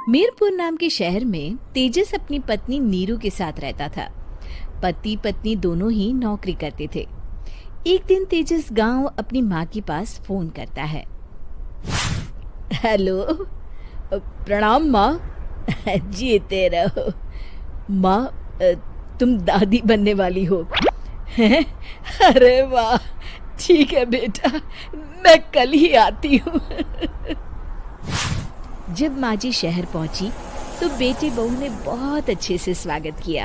मीरपुर नाम के शहर में तेजस अपनी पत्नी नीरू के साथ रहता था। पति पत्नी दोनों ही नौकरी करते थे। एक दिन तेजस गांव अपनी माँ के पास फोन करता है। हेलो, प्रणाम माँ। जीते रहो माँ, तुम दादी बनने वाली हो। अरे वाह, ठीक है बेटा, मैं कल ही आती हूँ। जब माँ जी शहर पहुंची तो बेटे बहू ने बहुत अच्छे से स्वागत किया।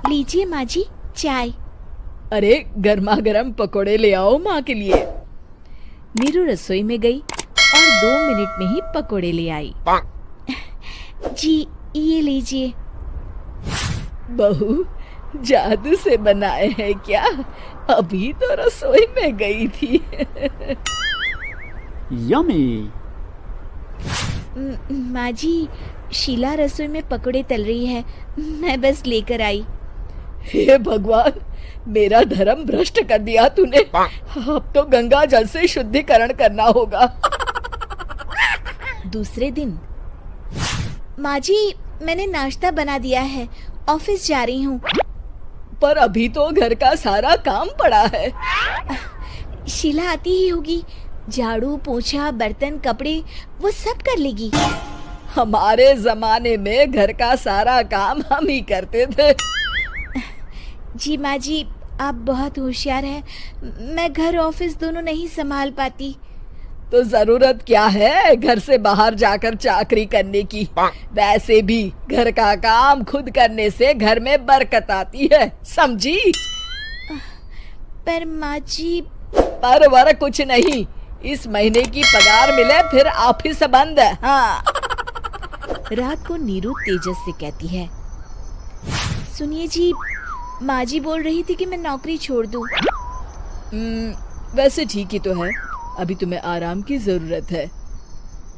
लीजिए माँ जी, चाय। अरे गर्मा गर्म पकोड़े ले आओ माँ के लिए। नीरू रसोई में गई और 2 मिनट में ही पकोड़े ले आई। जी ये लीजिए। बहू जादू से बनाए हैं क्या? अभी तो रसोई में गई थी। यम्मी। माँ जी, शीला रसोई में पकोड़े तल रही है, मैं बस लेकर आई। हे भगवान, मेरा धर्म भ्रष्ट कर दिया तूने। अब तो गंगा जल से शुद्धिकरण करना होगा। दूसरे दिन, माँ जी मैंने नाश्ता बना दिया है, ऑफिस जा रही हूँ। पर अभी तो घर का सारा काम पड़ा है। शीला आती ही होगी, झाड़ू पोछा बर्तन कपड़े वो सब कर लेगी। हमारे जमाने में घर का सारा काम हम ही करते थे। जी माँ जी, आप बहुत होशियार हैं, मैं घर ऑफिस दोनों नहीं संभाल पाती। तो जरूरत क्या है घर से बाहर जाकर चाकरी करने की? वैसे भी घर का काम खुद करने से घर में बरकत आती है, समझी? पर माँ जी। पर वर कुछ नहीं, इस महीने की पगार मिले फिर ऑफिस बंद। हाँ। रात को नीरू तेजस से कहती है, सुनिए जी, माँ जी बोल रही थी कि मैं नौकरी छोड़ दूं। वैसे ठीक ही तो है, अभी तुम्हें आराम की जरूरत है।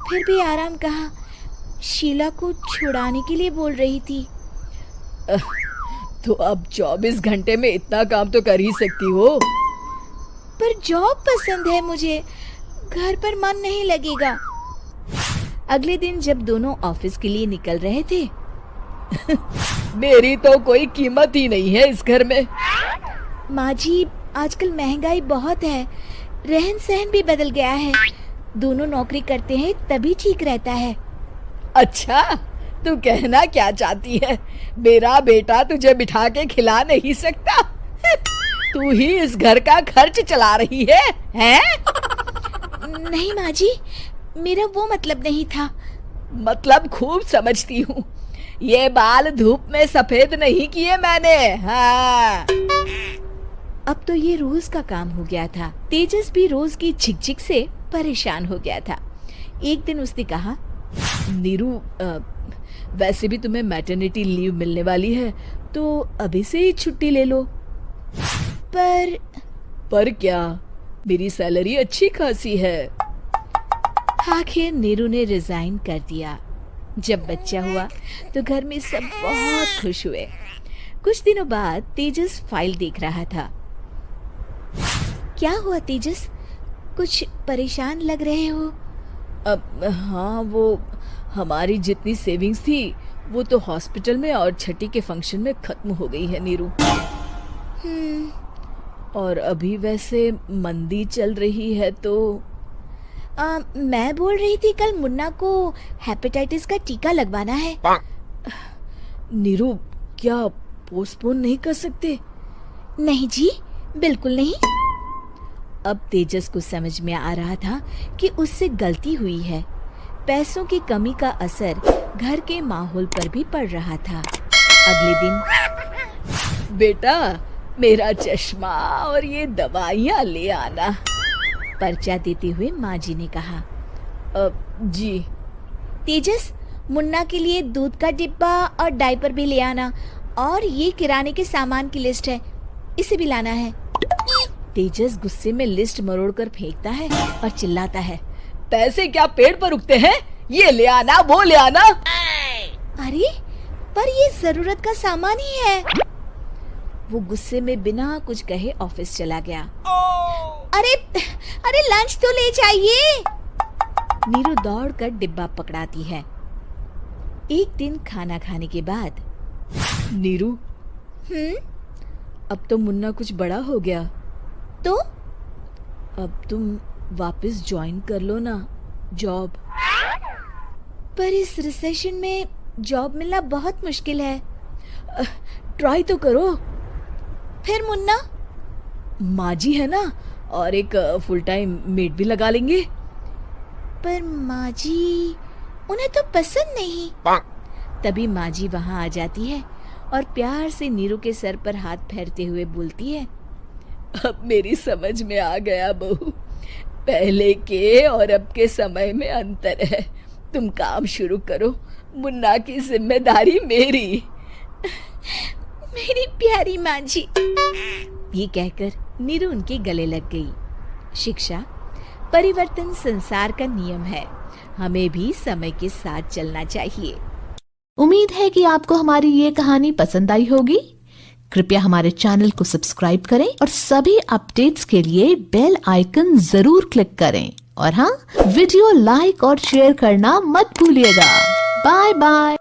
फिर भी आराम कहाँ, शीला को छुड़ाने के लिए बोल रही थी। तो अब 24 घंटे में इतना काम तो कर ही सकती हो। पर जॉब पसंद है मुझे, घर पर मन नहीं लगेगा। अगले दिन जब दोनों ऑफिस के लिए निकल रहे थे, मेरी तो कोई कीमत ही नहीं है इस घर में। माँ जी, आजकल महंगाई बहुत है, रहन सहन भी बदल गया है, दोनों नौकरी करते हैं तभी ठीक रहता है। अच्छा, तू कहना क्या चाहती है? मेरा बेटा तुझे बिठा के खिला नहीं सकता? तू ही इस घर का खर्च चला रही है, हैं? नहीं माँ जी, मेरा वो मतलब नहीं था। मतलब खूब समझती हूँ, ये बाल धूप में सफेद नहीं किए मैंने। हाँ। अब तो ये रोज का काम हो गया था। तेजस भी रोज की झिकझिक से परेशान हो गया था। एक दिन उसने कहा, नीरू, वैसे भी तुम्हें मैटरनिटी लीव मिलने वाली है, तो अभी से ही छुट्टी ले लो। पर क्या, मेरी सैलरी अच्छी खासी है। आखिर नीरू ने रिजाइन कर दिया। जब बच्चा हुआ तो घर में सब बहुत खुश हुए। कुछ दिनों बाद तेजस फाइल देख रहा था। क्या हुआ तेजस, कुछ परेशान लग रहे हो? हाँ, वो हमारी जितनी सेविंग्स थी वो तो हॉस्पिटल में और छठी के फंक्शन में खत्म हो गई है नीरू। और अभी वैसे मंदी चल रही है तो मैं बोल रही थी कल मुन्ना को हेपेटाइटिस का टीका लगवाना है। नीरू, क्या पोस्टपोन नहीं कर सकते? नहीं जी, बिल्कुल नहीं। अब तेजस को समझ में आ रहा था कि उससे गलती हुई है। पैसों की कमी का असर घर के माहौल पर भी पड़ रहा था। अगले दिन, बेटा मेरा चश्मा और ये दवाइयाँ ले आना, पर्चा देते हुए माँ जी ने कहा। जी। तेजस, मुन्ना के लिए दूध का डिब्बा और डायपर भी ले आना, और ये किराने के सामान की लिस्ट है, इसे भी लाना है। तेजस गुस्से में लिस्ट मरोड़कर फेंकता है और चिल्लाता है, पैसे क्या पेड़ पर उगते हैं? ये ले आना, वो ले आना। अरे पर ये जरूरत का सामान ही है। वो गुस्से में बिना कुछ कहे ऑफिस चला गया। अरे लंच तो ले जाइए। नीरू दौड़कर डिब्बा पकड़ाती है एक दिन खाना खाने के बाद, नीरू, अब तो मुन्ना कुछ बड़ा हो गया, तो अब तुम वापस ज्वाइन कर लो ना जॉब। पर इस रिसेशन में जॉब मिलना बहुत मुश्किल है। ट्राई तो करो। फिर मुन्ना, माँ जी है ना, और एक फुल टाइम मेड भी लगा लेंगे। पर माँ जी, उन्हें तो पसंद नहीं। तभी माँ जी वहाँ आ जाती है और प्यार से नीरू के सर पर हाथ फेरते हुए बोलती है, अब मेरी समझ में आ गया बहू, पहले के और अब के समय में अंतर है। तुम काम शुरू करो, मुन्ना की जिम्मेदारी मेरी। मेरी प्यारी माँ जी, ये कहकर नीरू उनके गले लग गई। शिक्षा, परिवर्तन संसार का नियम है, हमें भी समय के साथ चलना चाहिए। उम्मीद है कि आपको हमारी ये कहानी पसंद आई होगी। कृपया हमारे चैनल को सब्सक्राइब करें और सभी अपडेट्स के लिए बेल आइकन जरूर क्लिक करें। और हाँ, वीडियो लाइक और शेयर करना मत भूलिएगा। Bye bye.